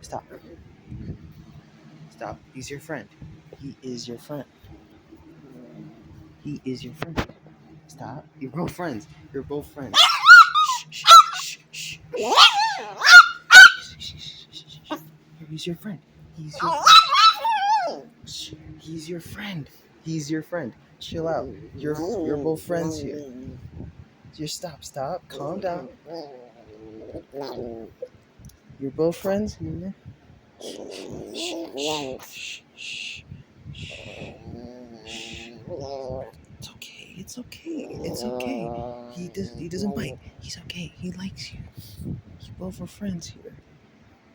Stop. Stop. He's your friend. He is your friend. He is your friend. Stop. You're both friends. You're both friends. Shh, shh, shh, shh, shh. He's your friend. He's your friend. Shh. He's your friend. He's your friend. Chill out. You're both friends here. Just stop. Calm down. You're both friends. Shh. It's okay. He doesn't bite. He's okay. He likes you. You both are friends here.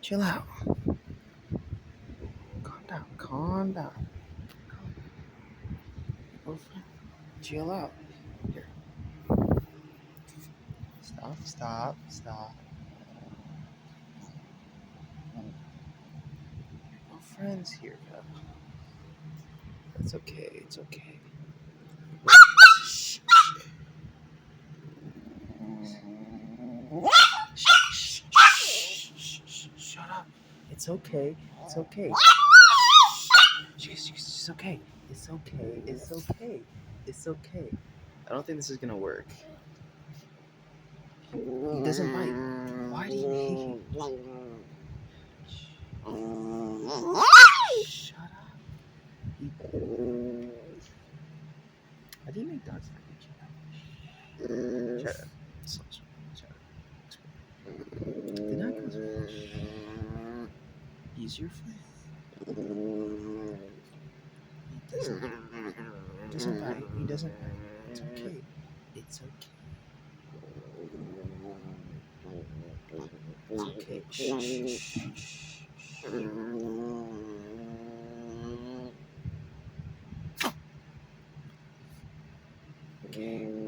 Chill out. Calm down. You're both friends. Chill out. Here. Stop. You're both friends here, bro. It's okay. Shh. Shut up. It's okay. It's okay. It's okay. It's okay. I don't think this is gonna work. He doesn't bite. Why do you Shut up. How do you make dogs like each other? Shut up. Shut up. They're not gonna He's your friend. He doesn't bite. He doesn't bite. It's okay. It's okay. It's okay. Shh. Okay.